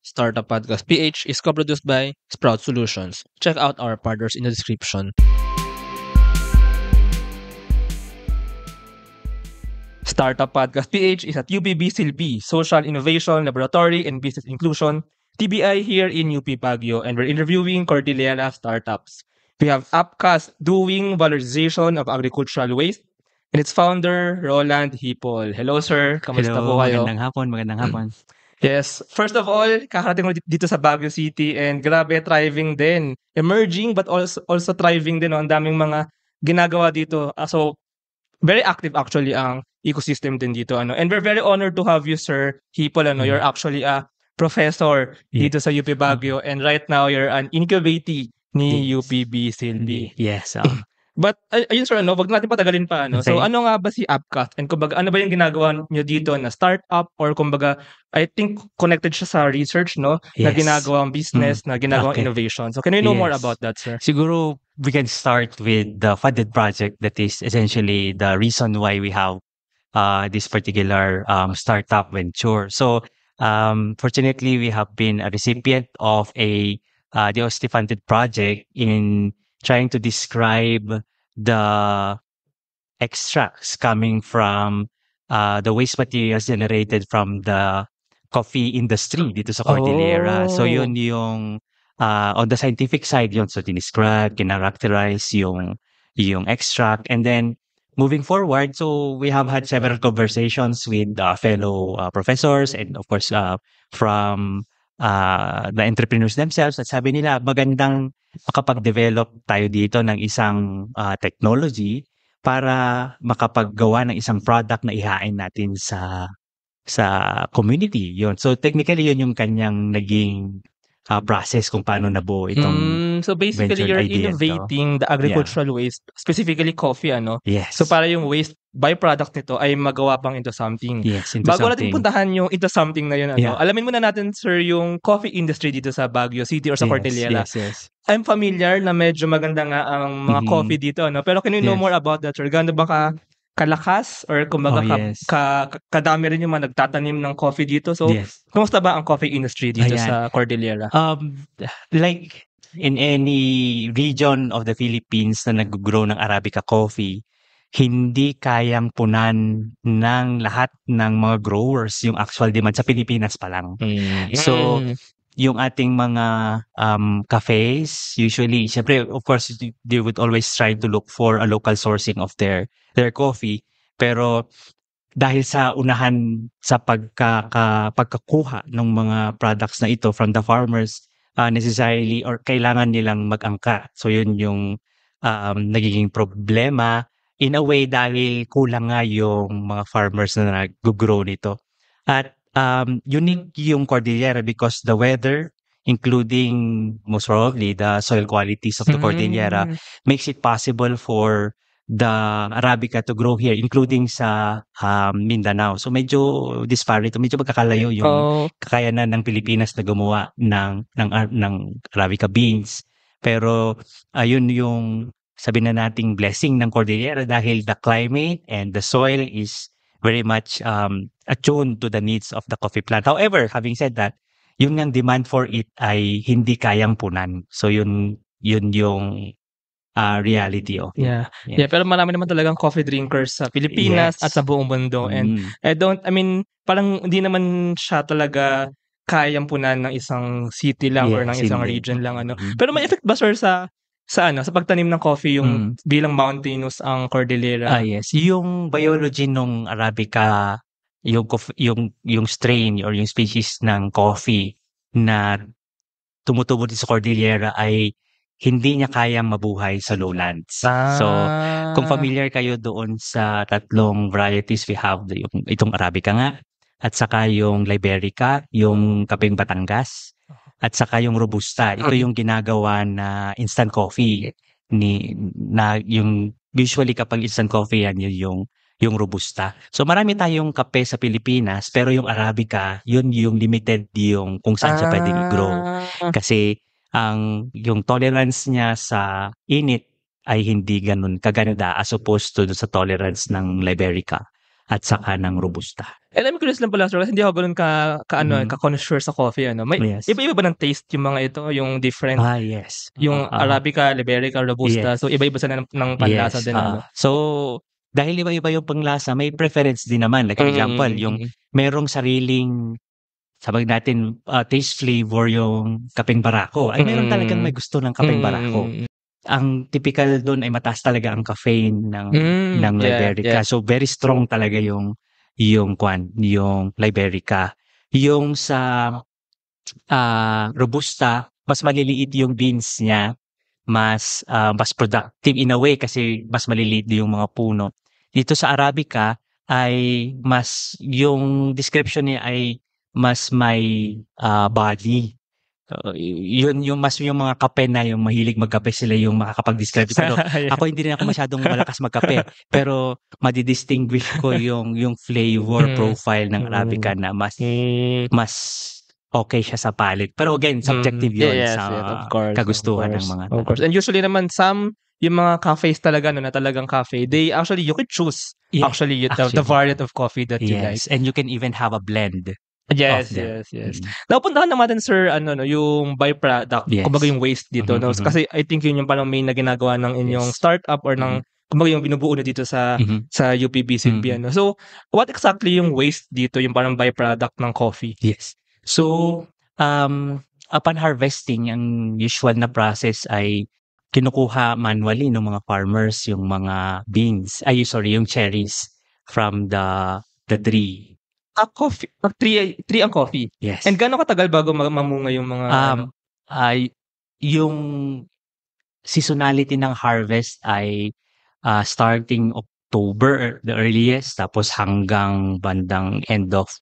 Startup Podcast PH is co-produced by Sprout Solutions. Check out our partners in the description. Startup Podcast PH is at UPB Silbi, Social Innovation Laboratory and Business Inclusion, TBI here in UP Baguio, and we're interviewing Cordillera startups. We have Upcast doing valorization of agricultural waste and its founder, Roland Hipol. Hello sir, kamusta po kayo? Magandang hapon. Yes. First of all, kakarating ko dito sa Baguio City and grabe, thriving din. Emerging but also thriving din. No? Ang daming mga ginagawa dito. So, very active actually ang ecosystem din dito. And we're very honored to have you, Sir Hipol. You're actually a professor dito sa UP Baguio and right now you're an incubatee ni UPB Silbi. Yes. But ayun sir, wag natin patagalin pa. Okay. So ano nga ba si Upcast? And kumbaga, ano ba yung ginagawa niyo dito na startup or kumbaga, I think connected siya sa research, no? Na Yes. ginagawang business, na ginagawang Okay. innovation. So can you know more Yes. about that, sir? Siguro we can start with the funded project that is essentially the reason why we have this particular startup venture. So fortunately, we have been a recipient of a DOST funded project in trying to describe the extracts coming from the waste materials generated from the coffee industry dito sa Cordillera. So yun yung on the scientific side yun. So dinescribe, kinaracterize yung extract. And then moving forward, so we have had several conversations with fellow professors and of course from the entrepreneurs themselves. At sabi nila, magandang makapag-develop tayo dito ng isang technology para makapaggawa ng isang product na ihain natin sa community. Yun. So technically yun yung kanyang naging process kung paano nabuo itong So basically, venture you're idea innovating the agricultural waste, specifically coffee, Yes. So para yung waste byproduct nito ay magawa pang into something. Yes, into Bago something. natin puntahan yung into something na yun, Yeah. alamin muna natin, sir, yung coffee industry dito sa Baguio City or sa Cordillera. Yes. I'm familiar na medyo maganda nga ang mga Mhm. coffee dito, pero can you know Yes. more about that, sir? Gaano ba kalakas or kumbaga yes. kadami rin yung mga nagtatanim ng coffee dito? So, Yes. kumusta ba ang coffee industry dito Ayan. sa Cordillera? Like in any region of the Philippines na nag-grow ng Arabica coffee, hindi kayang punan ng lahat ng mga growers yung actual demand sa Pilipinas pa lang. So, yung ating mga cafes, usually, syempre, of course, they would always try to look for a local sourcing of their coffee. Pero dahil sa unahan sa pagkakuha ng mga products na ito from the farmers, necessarily or kailangan nilang mag-angka. So yun yung nagiging problema in a way dahil kulang nga yung mga farmers na nag-grow nito. At unique yung Cordillera because the weather, including most probably the soil qualities of the Cordillera, makes it possible for the Arabica to grow here, including sa Mindanao. So medyo disparate, medyo magkakalayo yung kakayanan ng Pilipinas na gumawa ng Arabica beans. Pero ayun yung sabi na nating blessing ng Cordillera dahil the climate and the soil is very much attuned to the needs of the coffee plant. However, having said that, yung demand for it ay hindi kayang punan. So yun yung reality of it. Yeah, pero marami naman talagang coffee drinkers sa Pilipinas Yes. at sa buong mundo. And parang hindi naman siya talaga kayang punan ng isang city lang or ng Yes, isang hindi. region lang. Pero may effect ba, sir, sa pagtanim ng coffee yung bilang mountainous ang Cordillera? Yes. Yung biology nung Arabica, yung strain or yung species ng coffee na tumutubo din sa Cordillera ay hindi niya kayang mabuhay sa lowlands. So, kung familiar kayo doon sa tatlong varieties, we have itong Arabica nga, at saka yung Liberica, yung Kapeng Batangas, at saka yung Robusta. Ito yung ginagawa na instant coffee. Yung usually kapag instant coffee yan, yung Robusta. So marami tayong kape sa Pilipinas, pero yung Arabica, yun yung limited yung kung saan siya pwedeng i-grow. Kasi yung tolerance niya sa init ay hindi ganun kaganda as opposed to sa tolerance ng Liberica. at saka ng Robusta. And I'm curious lang pala, sir, kasi hindi ako ganun ka-connoisseur sa coffee, ano. May Yes. iba-iba ba ng taste yung mga ito, yung different, Yes. yung Arabica, Liberica, Robusta. Yes. So iba-iba sila ng panlasa din, ano. So, dahil iba-iba yung panglasa, may preference din naman. Like, for example, yung merong sariling, sabi natin, taste flavor yung kapeng barako. Ay, meron talagang may gusto ng kapeng barako. Ang typical doon ay mataas talaga ang caffeine ng Liberica. So, very strong talaga yung Liberica. Yung sa Robusta, mas maliliit yung beans niya, mas productive in a way kasi mas maliliit yung mga puno. Dito sa Arabica ay yung description niya ay mas may body. Yun yung mga kape na yung mahilig magkape sila yung makakapag-describe. Pero ako hindi rin ako masyadong malakas magkape. Pero madidistinguish ko yung flavor profile ng Arabica na mas okay siya sa palate. Pero again, subjective yun sa kagustuhan ng mga tao. Of course. And usually naman, yung mga cafes talaga, na talagang cafe, you could choose the variety of coffee that you like. Yes, and you can even have a blend. Yes. Napuntahan naman sir, yung byproduct, kumbaga yung waste dito, no? Kasi I think yun yung parang main na ginagawa ng inyong startup or ng, kumbaga yung binubuo na dito sa UPBCB, ano. So, what exactly yung waste dito, yung parang byproduct ng coffee? Yes. So, upon harvesting, ang usual na process ay kinukuha manually ng mga farmers yung mga yung cherries from the tree. Coffee, tree ang coffee. Yes. And gaano katagal bago mamunga yung mga yung seasonality ng harvest ay starting October the earliest, tapos hanggang bandang end of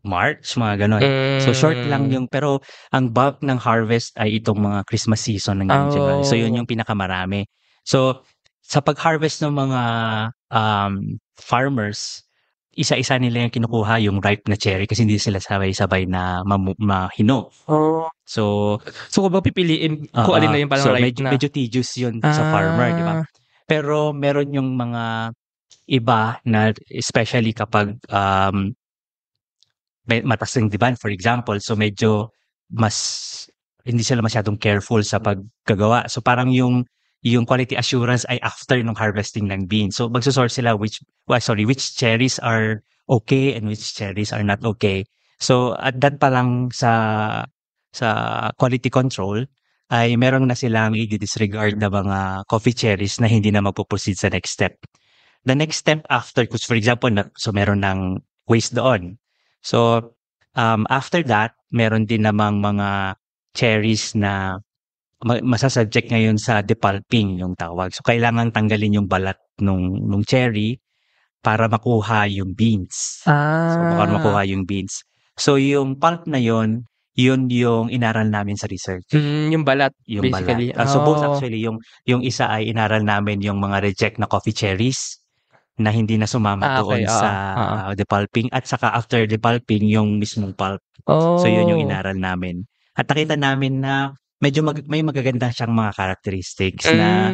March, mga ganon. So short lang pero ang bulk ng harvest ay itong mga Christmas season ng January. So yun yung pinakamarami. So sa pag-harvest ng mga farmers, isa-isa nila yung kinukuha yung ripe na cherry kasi hindi sila sabay-sabay na mahino. So kung pipiliin kung alin na yung parang ripe na. Medyo tedious yun sa farmer, di ba? Pero meron yung mga iba na especially kapag may mataas ng demand, for example, so medyo hindi sila masyadong careful sa paggagawa. So parang yung quality assurance ay after nung harvesting ng beans. So magsusort sila which cherries are okay and which cherries are not okay. So at that pa lang sa quality control ay meron na silang i-disregard na mga coffee cherries na hindi na magpo-proceed sa next step. The next step after, for example, so meron ng waste doon. So after that, meron din namang mga cherries na masasubject ngayon sa depulping yung tawag. So kailangan tanggalin yung balat nung cherry para makuha yung beans. So yung pulp na yun yung inaral namin sa research. Yung balat, basically. So both actually, yung isa ay inaral namin yung mga reject na coffee cherries na hindi na sumama doon sa depulping, at saka after depulping yung mismong pulp. So yun yung inaral namin. At nakita namin na medyo may magaganda siyang mga characteristics na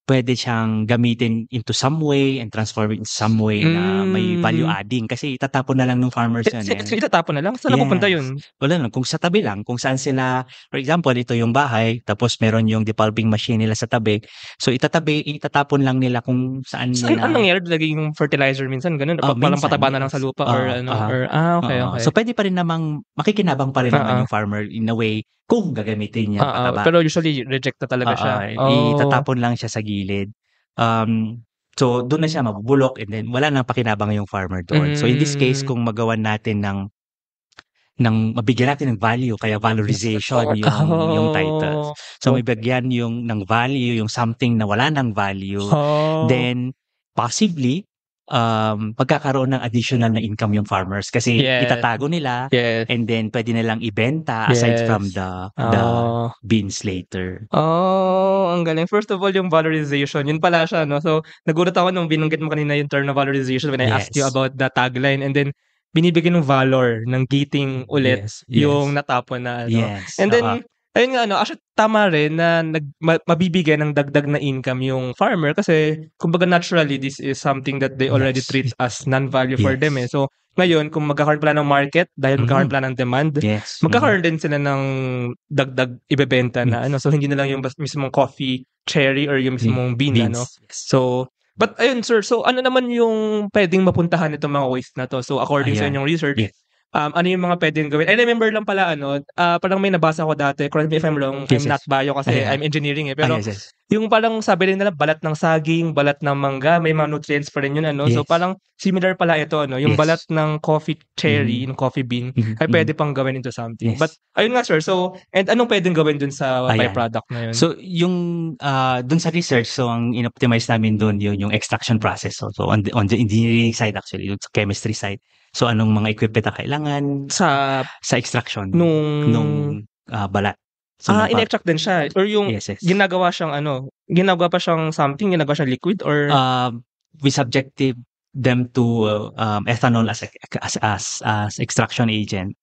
pwede siyang gamitin into some way and transform in some way na may value adding kasi itatapon na lang ng farmers yun. Itatapon na lang? Saan napupunta yun? Wala lang. Kung sa tabi lang, kung saan sila, for example, ito yung bahay, tapos meron yung depulping machine nila sa tabi. So itatapon lang nila kung saan nila. Anong nangyari? Lagi yung fertilizer minsan, ganun? Parang pataba na lang sa lupa okay. So pwede pa rin namang, makikinabang pa rin naman yung farmer in a way kung gagamitin niya pataba. Pero usually reject na talaga siya. Itatapon lang siya sa gilid. So doon na siya mabubulok and then wala nang pakinabang yung farmer doon. So in this case, kung magawan natin ng mabigyan natin ng value, kaya valorization yung title. So may bigyan ng value, yung something na wala ng value, then possibly pagkakaroon ng additional na income yung farmers kasi itatago nila and then pwede nilang ibenta aside from the beans later. Ang galing. First of all, yung valorization, yun pala siya, no? So nagulat ako nung binanggit mo kanina yung term na valorization when I asked you about the tagline, and then binibigyan ng valor ng gating ulit yung natapon na, no? And then Ayun nga actually tama rin na mabibigyan ng dagdag na income yung farmer kasi kumbaga naturally this is something that they already Yes. treat as non-value for them Yes. So ngayon kung magkakaroon pala ng market dahil magkakaroon Mhm. pala ng demand, Yes. magkakaroon din sila ng dagdag ibebenta na Yes. so hindi na lang yung mismong coffee cherry or yung mismong bean Beans. So but ayun sir, so ano naman yung pwedeng mapuntahan nitong mga waste na to? So according sa Ayan. inyong research, Yes. ano yung mga pwedeng gawin? I remember lang pala parang may nabasa ko dati, correct me if I'm wrong, Yes, I'm not yes. bio kasi Ayan. I'm engineering pero Yes, yes. yung parang sabi rin nila balat ng saging, balat ng mangga, may mga nutrients pa rin yun So Yes. parang similar pala ito yung Yes. balat ng coffee cherry, Mhm. ng coffee bean Mhm, ay mhm. pwede pang gawin into something. Yes. But ayun nga sir, so and anong pwedeng gawin dun sa Ayan. byproduct na yun? So yung dun sa research, so ang inoptimize namin dun yung extraction process. So on the engineering side actually, yung sa chemistry side. So anong mga equipment na kailangan sa extraction nung balat. So in-extract din siya or yung Yes, yes. ginagawa pa siyang something, ginagawa siyang liquid or We subjected them to ethanol as extraction agent.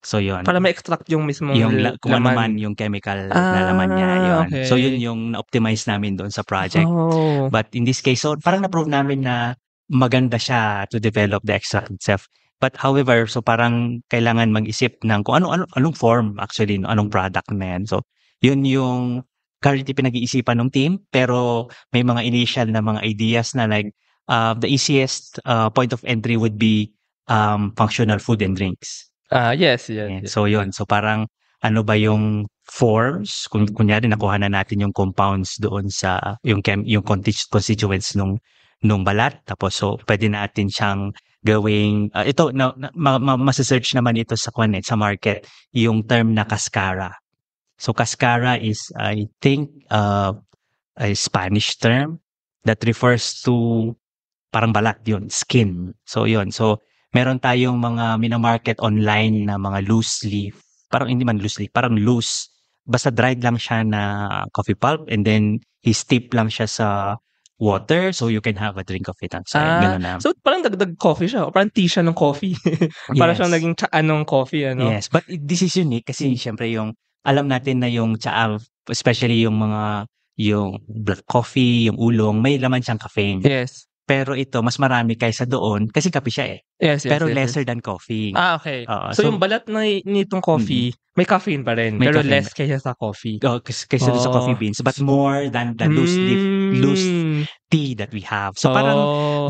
So yun. para ma-extract yung mismong Kung ano laman. man yung chemical na laman niya, yun. Okay. So yun yung na-optimize namin doon sa project. Oh. But in this case, so parang na-prove namin na maganda siya to develop the extract itself. But however, so parang kailangan mag-isip ng kung anong form actually, anong product na yan. So yun yung currently pinag-iisipan ng team, pero may mga initial na mga ideas na like the easiest point of entry would be functional food and drinks. Yes. So yun, so parang ano ba yung forms kung kunyari nakuha na natin yung compounds doon sa yung constituents nung balat, tapos so pwede natin siyang gawing ito masa-search naman ito sa sa market yung term na cascara. So cascara is I think a Spanish term that refers to parang balat yun, skin. So yun, so meron tayong mga mina-market online na mga loose leaf. Parang hindi man loose leaf, parang loose. Basta dried lang siya na coffee pulp and then steep lang siya sa water so you can have a drink of it outside. Ganun na. So parang dagdag coffee siya o parang tea siya ng coffee. Para Yes. siyang naging tsaan ng coffee, Yes, but this is unique kasi syempre yung alam natin na yung tsaa, especially yung black coffee, yung oolong, may laman siyang caffeine. Yes. Pero ito mas marami kaysa doon kasi kape siya eh. Yes. Pero lesser than coffee. Okay. Oo, So yung balat nitong coffee, may caffeine pa rin, May pero caffeine. less kaysa sa coffee. Kaysa doon sa coffee beans, but more than the loose tea that we have. So parang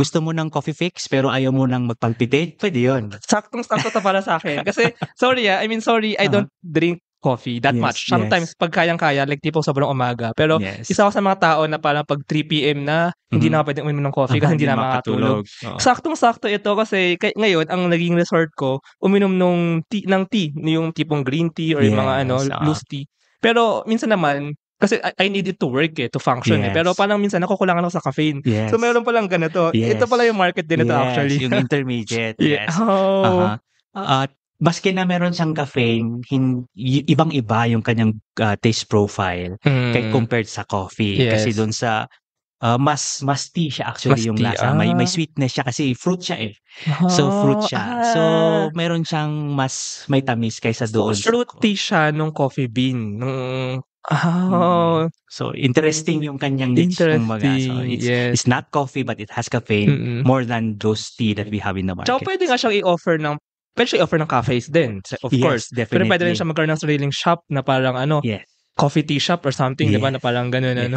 gusto mo ng coffee fix pero ayaw mo nang magpalpitate, pwede yun. Saktong-sakto to para sa akin. Kasi sorry, I don't drink coffee that Yes, much. Sometimes pag kayang-kaya, like tipong sobrang umaga. Pero Yes. isa ako sa mga tao na parang pag 3 PM na, hindi na ako pwedeng uminom ng coffee kasi hindi na makatulog. Oo. Saktong-sakto ito kasi ngayon ang naging resort ko, uminom ng tea, yung tipong green tea or yung mga Yes, loose tea. Pero minsan naman, kasi I need it to work to function Yes. Pero parang minsan nakukulangan ako sa caffeine. Yes. So meron palang ganito. Yes. Ito pala yung market din ito actually. Yung intermediate. Yeah. Yes. Oh. At maski na meron siyang caffeine, ibang-iba yung kanyang taste profile kay compared sa coffee. Yes. Kasi doon sa mas tea siya actually Mas yung tea, lasa. May sweetness siya kasi fruit siya eh. So fruit siya. So meron siyang mas may tamis kaysa doon. Fruity siya nung coffee bean. So interesting yung kanyang niche kumbaga. So it's not coffee but it has caffeine more than those tea that we have in the market. Tsaka pwede nga siyang i-offer ng cafes din, of course. Definitely. Pero pwede rin siya magkaroon ng sariling shop na parang coffee tea shop or something, di ba? Na parang ganun,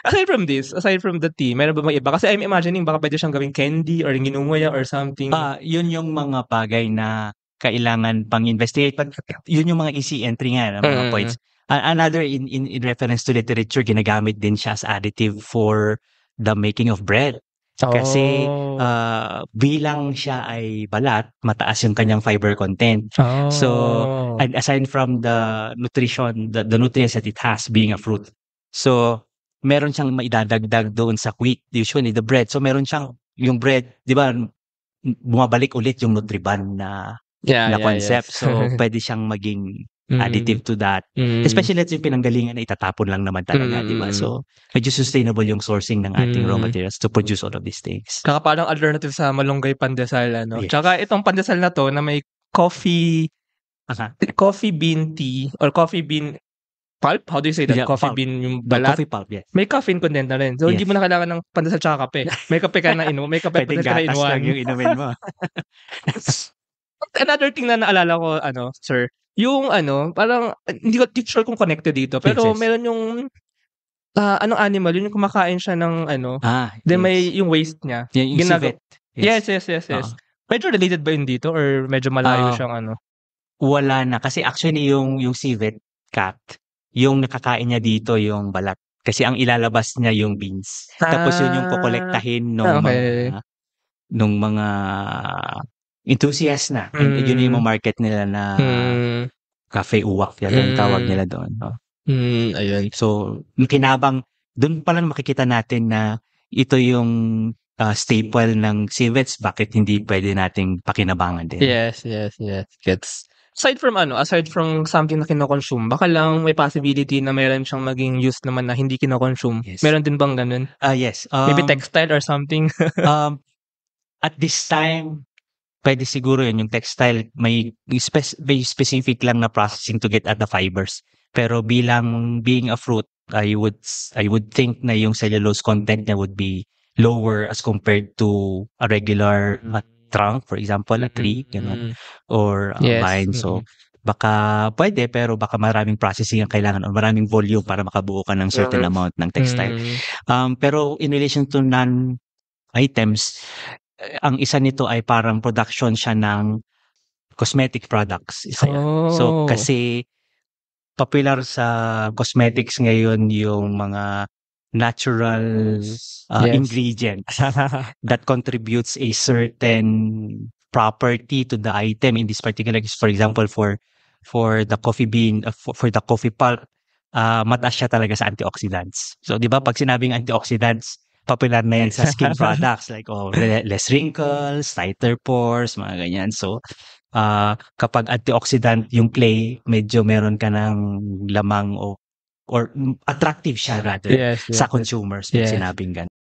Aside from the tea, meron ba mga iba? Kasi I'm imagining baka pwede siyang gawing candy or ginunguya or something. Yun yung mga bagay na kailangan pang investigate. But yun yung mga easy entry nga, mga points. Another in reference to literature, ginagamit din siya as additive for the making of bread. Kasi bilang siya ay balat, mataas yung kanyang fiber content. So, and aside from the nutrition, the nutrients that it has being a fruit. So, meron siyang maidadagdag doon sa wheat, usually the bread. So, meron siyang yung bread, di ba, bumabalik ulit yung Nutriban na concept. Yes. So, pwede siyang maging additive to that. Especially let's say pinanggalingan na itatapon lang naman talaga, di ba? So, medyo sustainable yung sourcing ng ating raw materials to produce all of these things. Kaka parang alternative sa malunggay pandesal, Yes. Tsaka itong pandesal na to na may coffee coffee bean tea or coffee bean pulp? How do you say that? Yeah, Coffee pulp. bean yung The balat? coffee pulp, yes. May caffeine content na rin. So, hindi Yes. mo na kailangan ng pandesal tsaka kape. May kape ka na may kape at Pwedeng pandesal ka na in gatas lang one. yung inumin mo. Another thing na naalala ko, sir, yung parang hindi ko sure kung connected dito, pero Yes. meron yung anong animal, yun yung kumakain siya ng then may Yes. yung waste niya. Yung civet. Yes. Oo. Medyo related ba yun dito or medyo malayo siyang Wala na. Kasi actually yung civet cat, yung nakakain niya dito yung balat. Kasi ang ilalabas niya yung beans. Tapos yun yung kokolektahin nung mga enthusiast na. And yun yung market nila na cafe uwak. Yan yung tawag nila doon. Ayun. So, yung kinabang, doon pa lang makikita natin na ito yung staple ng civets. Bakit hindi pwede nating pakinabangan din? Yes. Gets. Aside from something na kino-consume, baka lang may possibility na meron siyang maging use naman na hindi kino-consume. Yes. Meron din bang ganun? Yes. Maybe textile or something? At this time, pwede siguro yun, yung textile, may specific lang na processing to get at the fibers. Pero being a fruit, I would think na yung cellulose content niya would be lower as compared to a regular trunk, for example, a tree, ganun, or Yes. vine. So, baka pwede, pero baka maraming processing ang kailangan o maraming volume para makabuo ka ng certain amount ng textile. Pero in relation to non-items, ang isa nito ay parang production siya ng cosmetic products. Isa yan. So, kasi popular sa cosmetics ngayon yung mga natural ingredients that contributes a certain property to the item. In this particular case, for example, for the coffee bean, for the coffee pulp, mataas siya talaga sa antioxidants. So, di ba, pag sinabing antioxidants, popular na yan sa skin products like less wrinkles, tighter pores, mga ganyan. So, kapag antioxidant yung play, medyo meron ka ng lamang or attractive siya rather sa consumers pag sinabing ganun.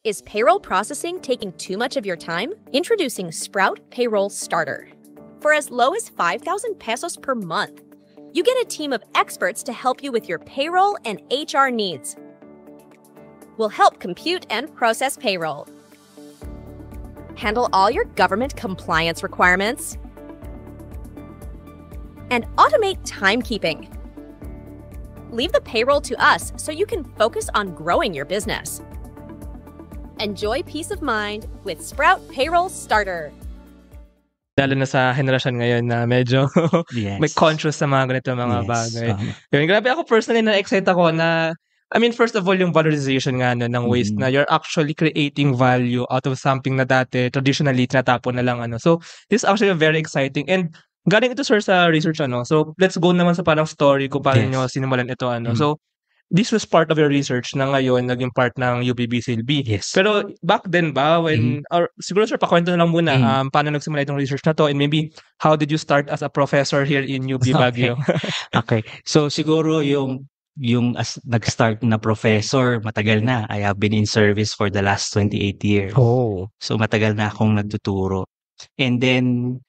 Is payroll processing taking too much of your time? Introducing Sprout Payroll Starter. For as low as 5,000 pesos per month, you get a team of experts to help you with your payroll and HR needs. We'll help compute and process payroll, handle all your government compliance requirements, and automate timekeeping. Leave the payroll to us so you can focus on growing your business. Enjoy peace of mind with Sprout Payroll Starter. Lalo na sa henerasyon ngayon na medyo may conscious sa mga ganito mga bagay. Yun, grabe ako personally na-excite ako na, I mean, first of all, yung valorization nga ng waste na you're actually creating value out of something na dati traditionally tinatapon na lang So, this is actually very exciting. And galing ito, sir, sa research So, let's go naman sa parang story kung paano nyo sinimulan ito So, this was part of your research na ngayon naging part ng UPB-SILB. Yes. Pero back then ba when or siguro sir pakwento na lang muna paano nagsimula itong research na to and maybe how did you start as a professor here in UP Baguio? Okay. So siguro yung nag-start na professor, matagal na. I have been in service for the last 28 years. So matagal na akong nagtuturo. And then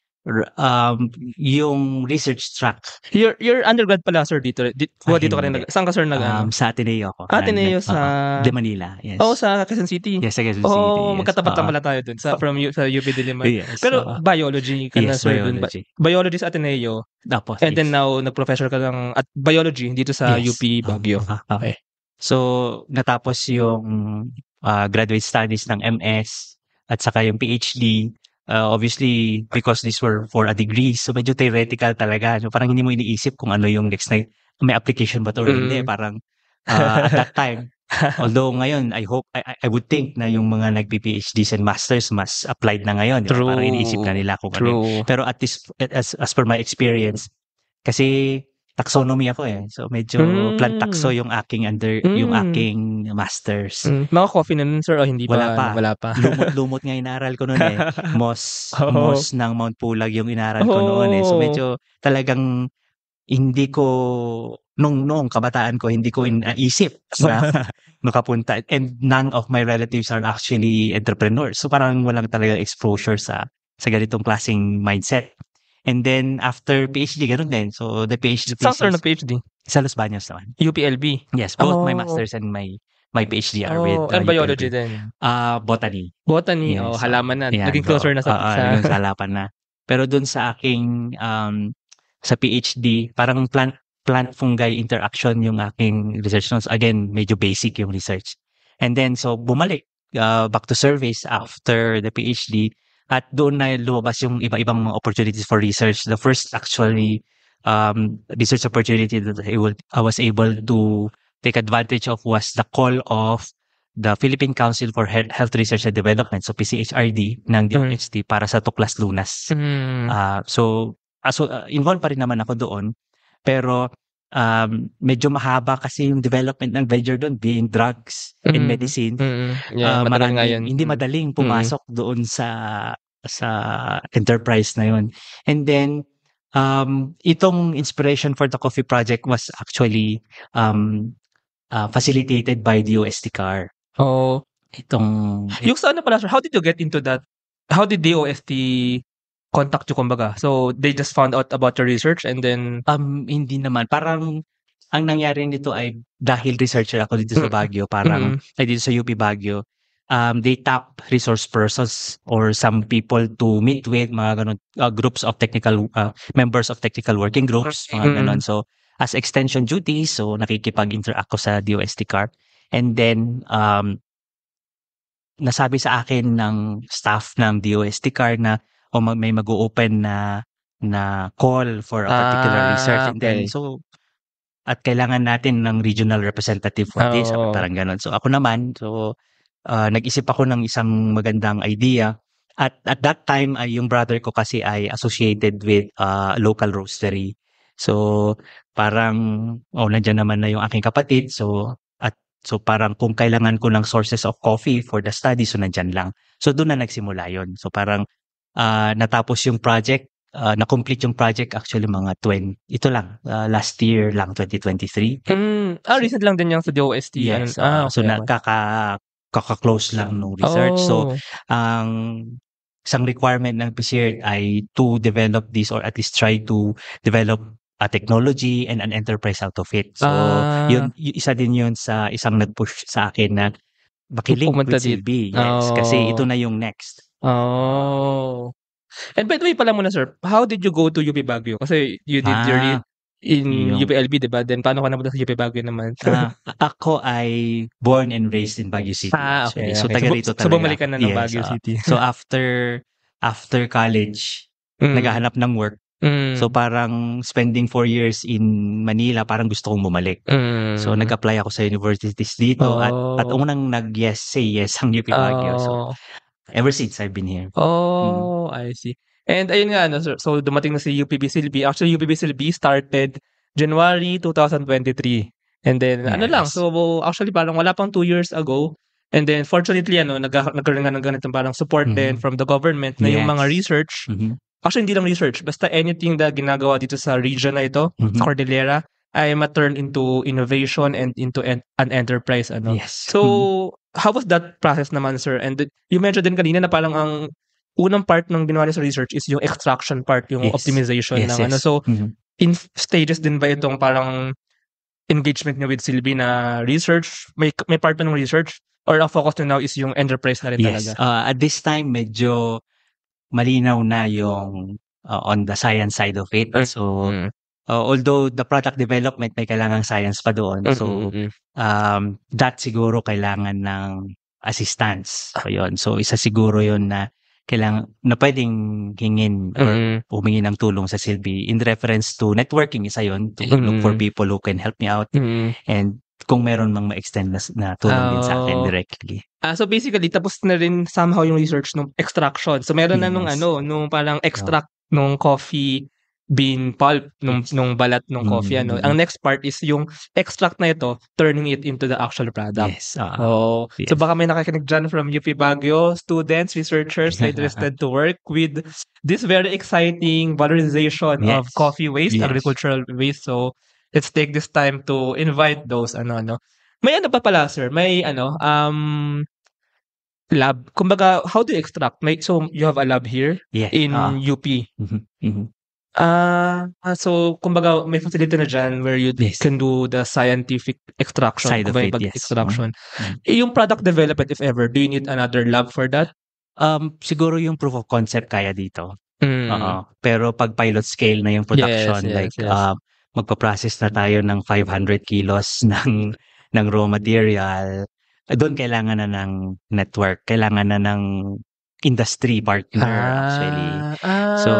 yung research track. Your undergrad pala, sir, dito. Dito ka rin. Saan ka, sir, sa Ateneo ako. Ateneo sa De Manila, yes. Sa Quezon City? Yes, sa Quezon City. Yes. Magkatapat lang pala tayo dun sa UP Diliman. Yes. Pero biology ka na, sir. Biology. Biology sa Ateneo. And then now, nag-professor ka lang at biology dito sa UP Baguio. Okay. So, natapos yung graduate studies ng MS at saka yung PhD. Obviously, because these were for a degree, so medyo theoretical talaga. So, parang hindi mo iniisip kung ano yung next na may application ba to or hindi. Parang at that time, although ngayon, I would think na yung mga nagpi-PhDs and masters mas applied na ngayon. True. Parang iniisip na nila kung ano. Pero at this, as per my experience, kasi taxonomy ako So medyo plant taxo yung aking yung aking masters. Mga coffee na nun, sir, o hindi pa? Wala pa. Lumot nga inaral ko noon Moss ng Mount Pulag yung inaral ko noon So medyo talagang hindi ko nung kabataan ko hindi ko inaisip na makapunta. And none of my relatives are actually entrepreneurs. So parang walang talaga exposure sa ganitong klaseng mindset. And then after PhD, ganun din. So the PhD Saan sir na thesis PhD? sa Los Baños naman. UPLB? Yes, both my Oh. master's and my PhD are with And biology UPLB. din? Botany. Botany, Yes, halaman na. yan. Naging closer na sa Yun sa halapan na. Pero dun sa aking sa PhD, parang plant fungi interaction yung aking research notes. Again, medyo basic yung research. And then so bumalik back to surveys after the PhD at doon na lumabas yung iba-ibang mga opportunities for research. The first actually research opportunity that I was able to take advantage of was the call of the Philippine Council for Health Research and Development, so PCHRD ng DOHT para sa Tuklas Lunas. So involved pa rin naman ako doon, pero medyo mahaba kasi yung development ng venture doon, being drugs and medicine. Yeah, matagal nga yan. Hindi madaling pumasok doon sa enterprise na yun. And then itong inspiration for the coffee project was actually facilitated by the DOST CAR. Oh. Yung sa ano pala sir, how did you get into that? How did DOST contact you kumbaga? So they just found out about your research and then hindi naman, parang ang nangyari nito ay dahil researcher ako dito sa Baguio, parang ay dito sa UP Baguio. They tap resource persons or some people to meet with mga ganun, groups of technical members of technical working groups, mga ganun. So as extension duties, so nakikipag-interact ako sa DOST CAR. And then nasabi sa akin ng staff ng DOST CAR na may mag-open na call for a particular research. And then so at kailangan natin ng regional representative for this, parang ganun. So ako naman, nag-isip ako ng isang magandang idea. At that time, yung brother ko kasi ay associated with local roastery. So parang, nandiyan naman na yung aking kapatid. So parang kung kailangan ko ng sources of coffee for the study, so nandyan lang. So doon na nagsimula yon. So parang natapos yung project, na-complete yung project actually mga ito lang, last year lang, 2023. Recent lang din yung sa DOST. Yes. So kaka-close lang nung research. So ang isang requirement ng PCERT ay to develop this or at least try to develop a technology and an enterprise out of it. So yun isa din yun sa isang nag-push sa akin na makilink with CB. Yes, kasi ito na yung next. And by the way pala muna sir, how did you go to UP Baguio? Kasi you did your in UPLB, diba? Then paano ka napunta sa UP Baguio naman? Ako ay born and raised in Baguio City. Okay. So taga rito talaga. So bumalik ka na ng Baguio City. So after college, naghahanap ng work. So parang spending 4 years in Manila, parang gusto kong bumalik. So nag-apply ako sa universities dito at unang say yes ang UP Baguio. So ever since I've been here. I see. And ayun nga, sir, so dumating na si UPB Silbi. Actually, UPB Silbi started January 2023. And then, so actually parang wala pang 2 years ago. And then, fortunately, nagkaroon nga ng ganitong parang support din from the government na yung mga research. Actually, hindi lang research. Basta anything na ginagawa dito sa region na ito, sa Cordillera, ay ma-turn into innovation and into an enterprise. Yes. So, how was that process naman, sir? And you mentioned din kanina na parang ang unang part ng ginawa sa research is yung extraction part, yung optimization ng So, in stages din ba itong parang engagement niyo with Silbi na research? May part pa ng research? Or ang focus niyo now is yung enterprise na rin talaga? At this time, medyo malinaw na yung on the science side of it. So, although the product development may kailangang science pa doon. So, that siguro kailangan ng assistance. So, yun. So, isa siguro yun na kailangan na pwedeng hingin or humingi ng tulong sa Silbi in reference to networking, isa yun, to look for people who can help me out and kung meron mang ma-extend na tulong din sa akin directly. So basically tapos na rin somehow yung research ng extraction. So meron na nung parang extract nung coffee bean pulp nung balat ng coffee Ang next part is yung extract na ito, turning it into the actual product. Yes. So baka may nakikinig dyan from UP Baguio, students, researchers interested to work with this very exciting valorization of coffee waste, agricultural waste. So let's take this time to invite those May pa pala sir, may lab. Kumbaga, how do you extract? So you have a lab here in UP. So kumbaga may facility na diyan where you Yes. can do the scientific extraction, Side of kumbaga it, yung yes. pag-extraction. Mm. Yung product development, if ever, do you need another lab for that? Siguro yung proof of concept kaya dito. Mm. Oo. Pero pag pilot scale na yung production, Yes, yes. magpa-process na tayo ng 500 kilos ng raw material, doon kailangan na ng network, kailangan na ng industry partner actually. So,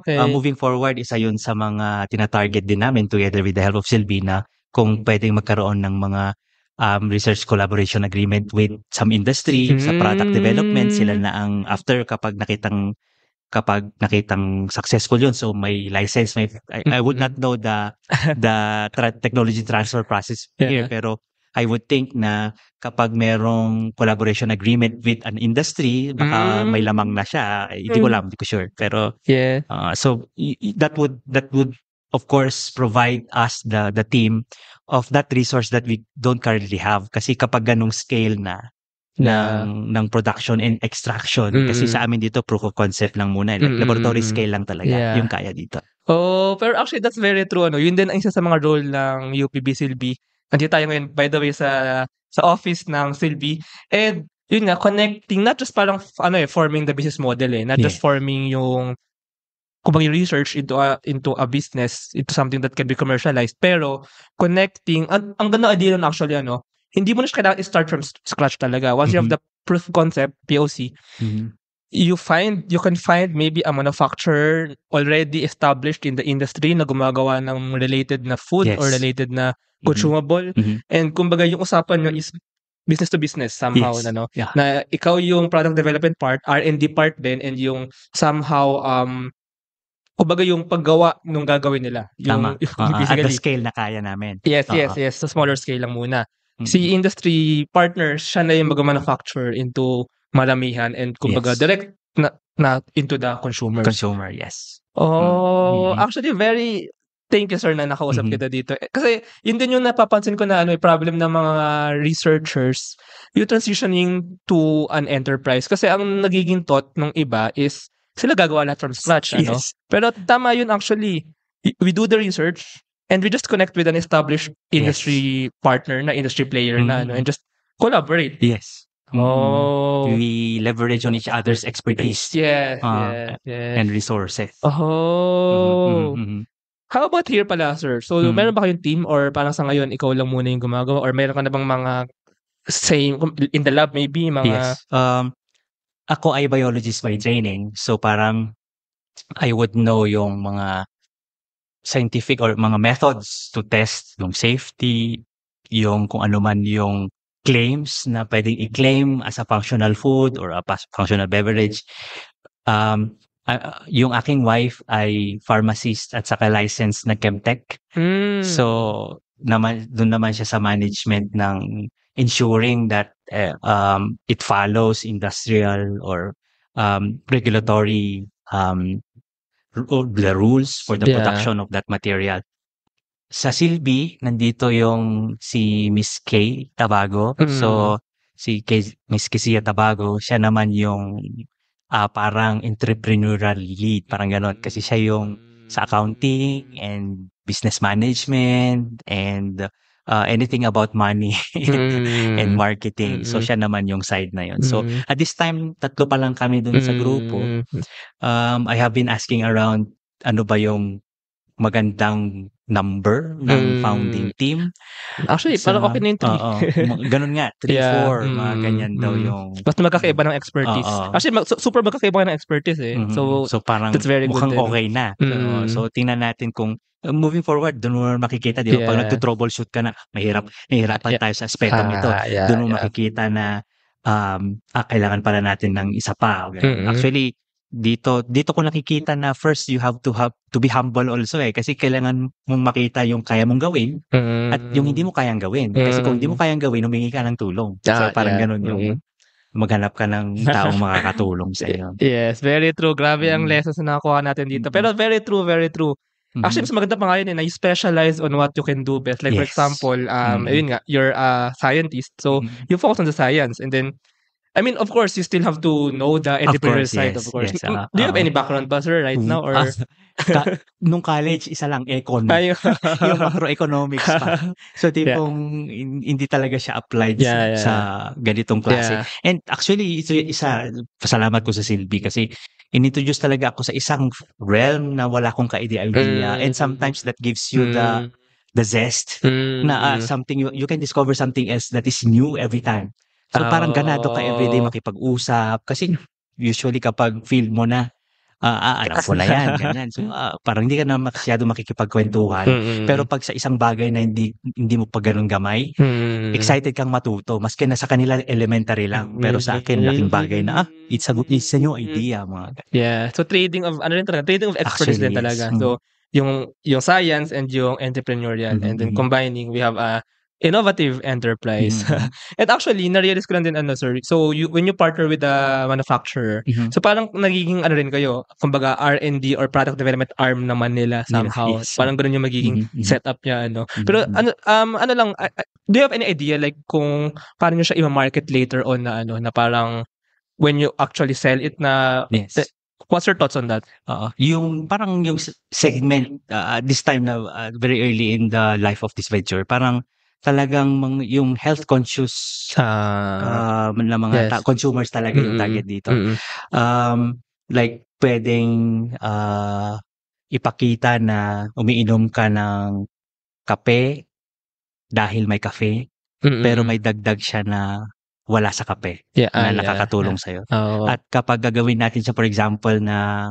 Okay. moving forward, isa yun sa mga tina-target din namin together with the help of Silvina kung pwedeng magkaroon ng mga research collaboration agreement with some industry sa product development. Sila na ang after kapag nakitang successful yun, so may license, I would not know the technology transfer process here, Yeah. pero I would think na kapag merong collaboration agreement with an industry, baka may lamang na siya. Hindi ko alam, hindi ko sure. Pero Yeah. so that would of course provide us the team of that resource that we don't currently have, kasi kapag ganung scale na ng production and extraction, kasi sa amin dito proof of concept lang muna, like laboratory scale lang talaga Yeah. yung kaya dito. Oh, pero actually that's very true, ano. Yun din ang isa sa mga role ng UPB Silbi. Nandito tayo ngayon, by the way, sa office ng Silbi. And yun nga, connecting, not just parang forming the business model, not just Yes. forming yung kumbaga yung research into a business, into something that can be commercialized, pero connecting, ang ganda idea nun actually, hindi mo na siya kailangan i-start from scratch talaga. Once you have the proof of concept, POC, you can find maybe a manufacturer already established in the industry na gumagawa ng related na food Yes. or related na consumable. And kumbaga yung usapan nyo is business to business somehow, Yes. Yeah. na ikaw yung product development part, R&D part din, and yung somehow kumbaga yung paggawa nung gagawin nila. Tama. At the Basically. scale na kaya namin. Yes. Sa smaller scale lang muna. Si industry partners, siya na yung mag-manufacture into maramihan and kumbaga Yes. direct na into the consumers. Consumer, yes. Actually thank you sir na nakausap kita dito. Kasi yun din yung napapansin ko na problem ng mga researchers, yung transitioning to an enterprise. Kasi ang nagiging thought ng iba is sila gagawa lahat from scratch, Yes. Pero tama yun actually. We do the research and we just connect with an established industry partner na industry player na and just collaborate. Yes. Oh. We leverage on each other's expertise. Yes. And resources. How about here pala, sir? So, meron ba kayong team or parang sa ngayon, ikaw lang muna yung gumagawa or meron ka na bang mga same in the lab maybe? Yes. Ako ay biologist by training. So parang I would know yung mga scientific or mga methods to test yung safety, yung kung ano man yung claims na pwedeng i-claim as a functional food or a functional beverage. Yung aking wife ay pharmacist at saka licensed na chemtech. So doon naman siya sa management ng ensuring that it follows industrial or regulatory the rules for the production of that material. Sa Silbi, nandito yung si Miss Kay Tabago. So, Miss Kisia Tabago, siya naman yung parang entrepreneurial lead, parang ganon. Kasi siya yung sa accounting and business management and anything about money and marketing. So, siya naman yung side na yun. So, at this time, 3 pa lang kami dun sa grupo. I have been asking around, ano ba yung magandang number ng founding team. Actually, parang okay na yung 3. Ganun nga, 3, 4, mga ganyan daw yung... Basta magkakaiba ng expertise. Actually, super magkakaiba ng expertise So parang that's very good mukhang din. okay na. So tingnan natin kung moving forward, doon mo makikita, di ba? Pag nagto-troubleshoot ka na, nahihirapan tayo sa aspectong ito. Doon mo makikita na kailangan pala natin ng isa pa. Actually, dito ko nakikita na first you have to be humble also kasi kailangan mong makita yung kaya mong gawin at yung hindi mo kayang gawin. Kasi kung hindi mo kayang gawin, humingi ka ng tulong. So parang ganun yung maghanap ka ng taong makakatulong sa iyo. Yes, very true. Grabe ang lessons na nakuha natin dito. Pero very true, very true. Actually, mas maganda pa nga yun na you specialize on what you can do best. Like for example, ayun nga, you're a scientist. So you focus on the science and then I mean, of course, you still have to know the entrepreneurial side, of course. yes, Do you have any background pa, sir, right now? Or nung college, isa lang, econ. Ayun. Yung macroeconomics pa. So, tipong hindi talaga siya applied sa ganitong klase. Yeah. And actually, pasalamat ko sa Silby kasi inintroduce talaga ako sa isang realm na wala akong ka-idea. And sometimes that gives you the zest na something you can discover something else that is new every time. So parang ganado ka everyday makipag-usap kasi usually kapag feel mo na alam ko na yan, ganyan. So parang hindi ka na masyado makikipagkwentuhan. Pero pag sa isang bagay na hindi mo pa ganun gamay, excited kang matuto. Maski na sa kanila elementary lang. Pero sa akin, laking bagay na it's a new idea. Yeah. So trading of expertise din talaga. So yung science and yung entrepreneurial and then combining, we have a innovative enterprise. And actually, na-realize ko lang din sir. So when you partner with a manufacturer, so parang nagiging rin kayo, kumbaga R&D or product development arm naman nila somehow. Yes. Parang ganun yung magiging setup niya Pero do you have any idea like kung paano niyo siya i-market later on na parang when you actually sell it na what's your thoughts on that? Yung parang yung segment this time na very early in the life of this venture, parang talagang yung health conscious na mga consumers talaga yung target dito. Like pwedeng ipakita na umiinom ka ng kape dahil may kafe, pero may dagdag siya na wala sa kape na nakakatulong sa'yo. At kapag gagawin natin sa for example na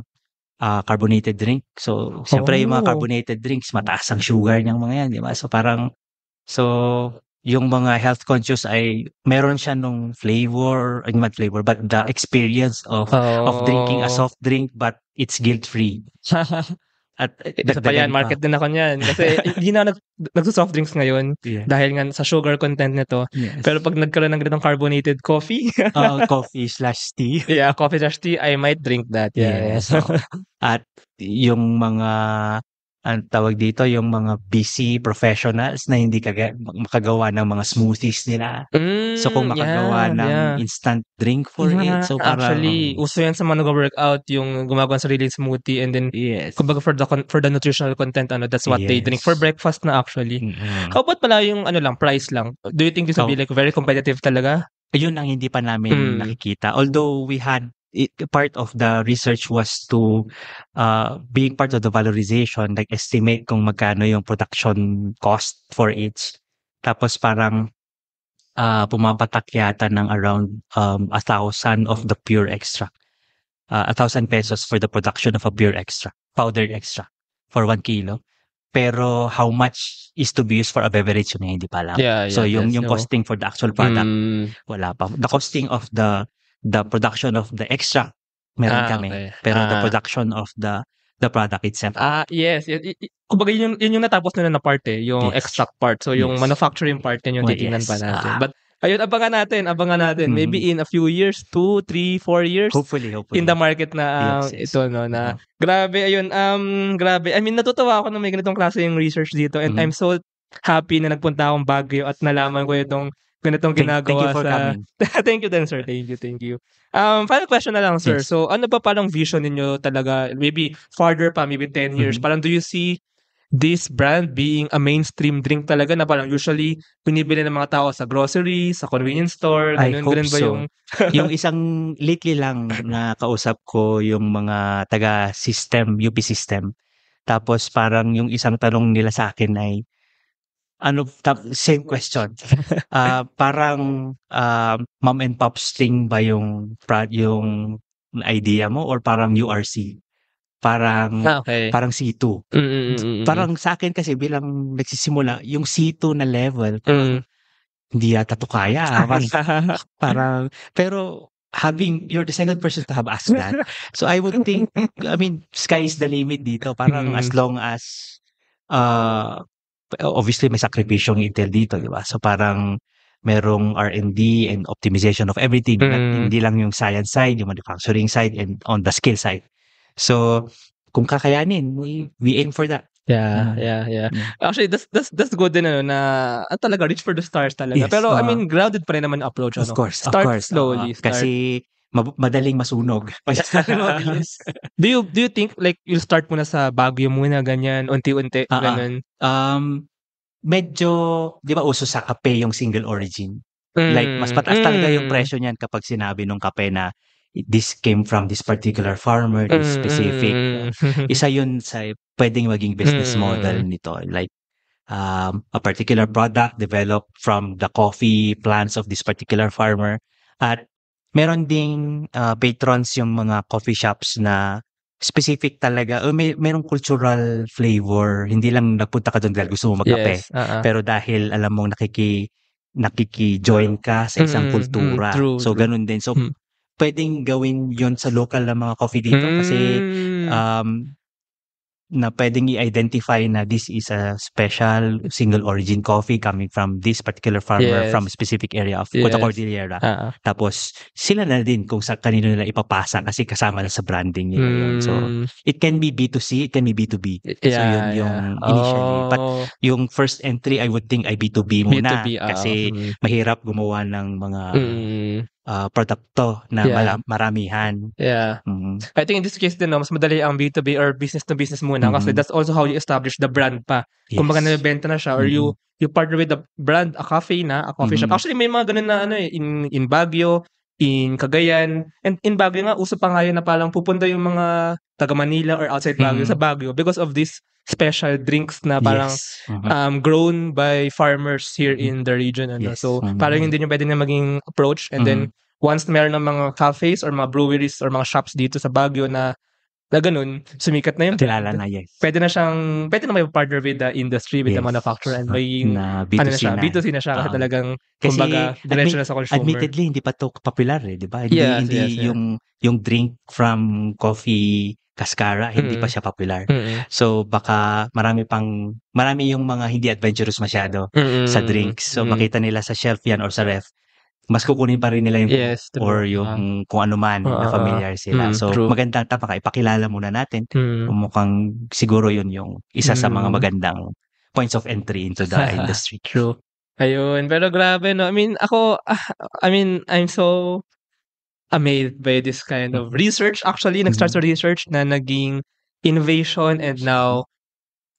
carbonated drink, so siyempre yung mga carbonated drinks, mataas ang sugar niyang mga yan, di ba? So yung mga health conscious ay meron siya nung flavor, not flavor, but the experience of drinking a soft drink but it's guilt-free. At isa pa yan, market din ako niyan. Kasi hindi na nagso-soft drinks ngayon dahil nga sa sugar content nito. Pero pag nagkaroon ng ganitong carbonated coffee, coffee/tea. Yeah, coffee/tea, I might drink that. So, at yung mga ang tawag dito, yung mga busy professionals na hindi makagawa ng mga smoothies nila. So kung makagawa ng instant drink for it, so parang actually, uso yan sa mga nag-workout, yung gumagawa ng sariling smoothie and then kumbaga for the nutritional content, that's what they drink for breakfast na actually. How about pala yung price lang? Do you think this will be like very competitive talaga? Yun ang hindi pa namin nakikita. Although we had part of the research was to being part of the valorization, like estimate kung magkano yung production cost for each. Tapos parang pumapatak yata ng around 1,000 of the pure extract. 1,000 pesos for the production of a pure extract, powdered extract for 1 kilo. Pero how much is to be used for a beverage yun hindi pa alam. So yung costing for the actual product, wala pa. The costing of the production of the extract meron kami. Pero the production of the product itself. Yes. Kumbaga yun yung natapos nila na part yung extract part. So yung manufacturing part yun yung titingnan pa natin. But ayun, abangan natin. Maybe in a few years, 2, 3, 4 years. Hopefully. In the market na ito na grabe ayun. Grabe. I mean, natutuwa ako na may ganitong klase yung research dito and I'm so happy na nagpunta akong Baguio at nalaman ko itong ganitong ginagawa. Thank you for coming. Thank you din, sir. Thank you. Final question na lang, sir. So, ano ba parang vision ninyo talaga? Maybe farther pa, maybe 10 years. Parang do you see this brand being a mainstream drink talaga na parang usually pinibili ng mga tao sa grocery, sa convenience store, ganun ba so. yung... Yung isang lately lang na kausap ko yung mga taga-system, UP system. Tapos parang yung isang tanong nila sa akin ay same question. Parang mom and pop thing ba yung idea mo or parang URC? Parang C2. Parang sa akin kasi bilang nagsisimula, yung C2 na level, hindi yata to kaya. Parang, pero you're the second person to have asked that. So I would think, I mean, sky is the limit dito. Parang as long as obviously may sakripisyong Intel dito, di ba? So parang merong R&D and optimization of everything. Hindi lang yung science side, yung manufacturing side, and on the skill side. So kung kakayanin, we aim for that. Yeah, Mm. yeah. Yeah. Actually, that's good din na talaga reach for the stars talaga. Yes, Pero I mean, grounded pa rin naman ang approach, Of course, Start oo. slowly, start. Kasi madaling masunog. Mabilis. Do you think like you'll start muna sa Baguio muna ganyan, unti-unti ganun? Medyo, 'di ba uso sa kape yung single origin? Like mas mataas talaga yung presyo niyan kapag sinabi nung kape na this came from this particular farmer, this specific. Isa yun sa pwedeng maging business model nito. Like a particular product developed from the coffee plants of this particular farmer. At meron ding patrons yung mga coffee shops na specific talaga. Merong cultural flavor. Hindi lang nagpunta ka doon dahil gusto mo magkape. Yes. Pero dahil alam mong nakiki-join ka sa isang kultura. True, So, true. ganun din. So, pwedeng gawin yon sa local na mga coffee dito kasi na pwedeng i-identify na this is a special single origin coffee coming from this particular farmer from a specific area of Cota Cordillera. Tapos sila na din kung sa kanino nila ipapasa kasi kasama na sa branding nila yun. So it can be B2C, it can be B2B. So yun yung initially. But yung first entry I would think ay B2B muna kasi mahirap gumawa ng mga produkto na maramihan. Yeah. I think in this case din, mas madali ang B2B or business to business muna kasi that's also how you establish the brand pa. Kung baga nabenta na siya or you partner with the brand, a coffee shop. Actually, may mga ganun na in Baguio, in Cagayan, and in Baguio nga, uso pa nga yun na parang pupunta yung mga taga Manila or outside Baguio sa Baguio because of these special drinks na parang grown by farmers here in the region. So, parang yun din yung pwede na maging approach. And then, once meron ng mga cafes or mga breweries or mga shops dito sa Baguio na ganun, sumikat na yun. Kilala na, yes. Pwede na may partner with the industry, with the manufacturer and may B2C na siya kasi talagang kumbaga diretso na sa consumer. Admittedly, hindi pa to popular di ba? Hindi yung drink from coffee Cascara, hindi pa siya popular. So baka marami yung mga hindi adventurous masyado sa drinks. So makita nila sa shelf yan or sa ref, mas kukunin pa rin nila yung or yung kung ano man na familiar sila. So magandang ipakilala muna natin. Mukhang siguro yun yung isa sa mga magandang points of entry into the industry. True. Ayun, pero grabe no. I mean, I'm so amazed by this kind of research. Actually, nag-start sa research na naging innovation and now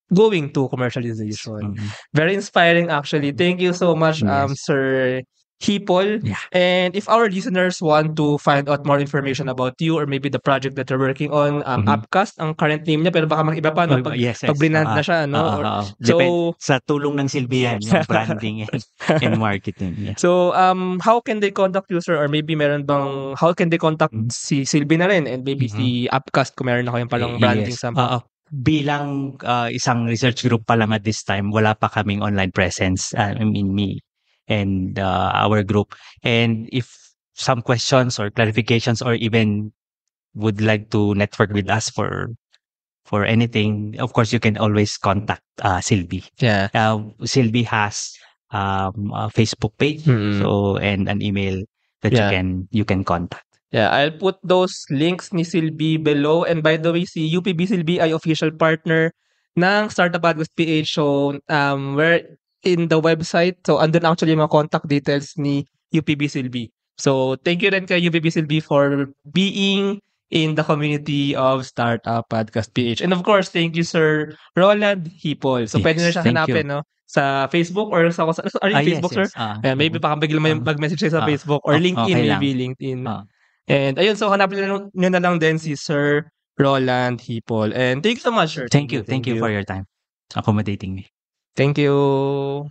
going to commercialization. Very inspiring actually. Thank you so much, Sir Hipol. And if our listeners want to find out more information about you or maybe the project that you're working on, Upcast, ang current name niya, pero baka mag-iba pa no? Pag brand na siya, no? So, sa tulong ng Silvia, yung branding and marketing. Yeah. So, how can they contact you, sir? Or maybe meron bang, how can they contact si Silvia na rin and maybe si Upcast kung meron na kayong palang branding sample? Bilang isang research group pa lang at this time, wala pa kaming online presence. I mean, me and our group. And if some questions or clarifications or even would like to network with us for anything, of course, you can always contact Sylvie. Yeah. Sylvie has a Facebook page so and an email that you can contact. Yeah, I'll put those links ni Sylvie below. And by the way, si UPB Sylvie ay official partner ng Startup Podcast PH. So, where in the website. So, andun actually yung mga contact details ni UPB Sylvie. So, thank you rin kay UPB Sylvie for being in the community of Startup Podcast PH. And of course, thank you, Sir Roland Hipol. So, pwede na siya hanapin, no? Sa Facebook or sa Facebook, sir? Maybe baka biglang mag-message sa Facebook or LinkedIn, maybe LinkedIn. And ayun, so hanapin nyo na lang din si Sir Roland Hipol. And thank you so much, sir. Thank you for your time accommodating me. Thank you.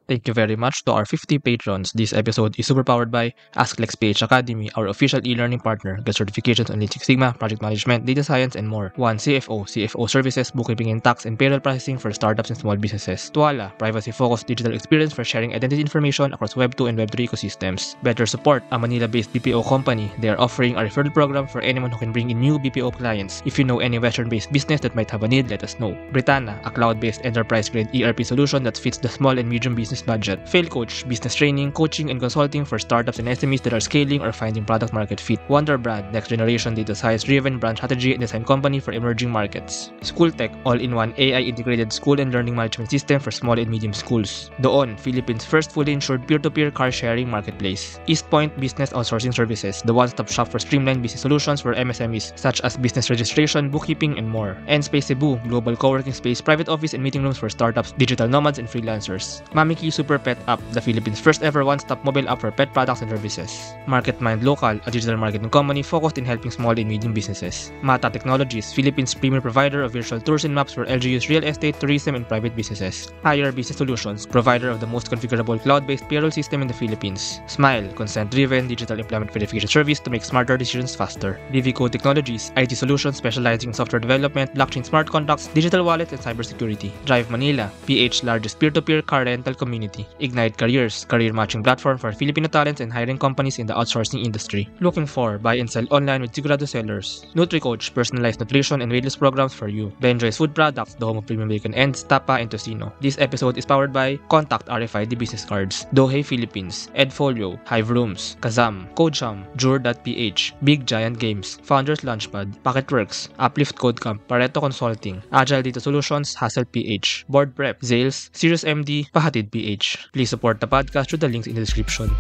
Thank you very much to our 50 patrons. This episode is super powered by AskLex PH Academy, our official e-learning partner. Get certifications on Lean Six Sigma, project management, data science, and more. 1. CFO services, bookkeeping and tax, and payroll processing for startups and small businesses. Tuala, privacy-focused digital experience for sharing identity information across Web 2 and Web 3 ecosystems. Better Support, a Manila-based BPO company. They are offering a referral program for anyone who can bring in new BPO clients. If you know any Western-based business that might have a need, let us know. Britanna, a cloud-based enterprise-grade ERP solution that fits the small and medium business business budget. Fail Coach, business training, coaching, and consulting for startups and SMEs that are scaling or finding product market fit. Wonder Brand, next generation data science-driven brand strategy and design company for emerging markets. School Tech, all-in-one AI-integrated school and learning management system for small and medium schools. Doon, Philippines' first fully insured peer-to-peer car-sharing marketplace. East Point Business Outsourcing Services, the one-stop shop for streamlined business solutions for MSMEs such as business registration, bookkeeping, and more. And Space Cebu, global co-working space, private office, and meeting rooms for startups, digital nomads, and freelancers. Mamiki Super Pet App, the Philippines' first ever one-stop mobile app for pet products and services. MarketMind Local, a digital marketing company focused in helping small and medium businesses. Mata Technologies, Philippines' premier provider of virtual tours and maps for LGU's real estate, tourism, and private businesses. Hire Business Solutions, provider of the most configurable cloud-based payroll system in the Philippines. Smile, consent-driven digital employment verification service to make smarter decisions faster. Vivico Technologies, IT solutions specializing in software development, blockchain smart contracts, digital wallets, and cybersecurity. Drive Manila, PH's largest peer-to-peer car rental community. Ignite Careers, career matching platform for Filipino talents and hiring companies in the outsourcing industry. Looking for buy and sell online with Sigurado sellers. NutriCoach, personalized nutrition and weight loss programs for you. Benjoy's Food Products, the home of premium bacon ends, tapa, and tocino. This episode is powered by Contact RFID Business Cards, Dohe Philippines, Edfolio, Hive Rooms, Kazam, Codesham, Jure.ph, Big Giant Games, Founders Launchpad, Packetworks, Uplift Code Camp, Pareto Consulting, Agile Data Solutions, Hassel PH, Board Prep, Zales, Sirius MD, Pahatid PH. Please support the podcast through the links in the description.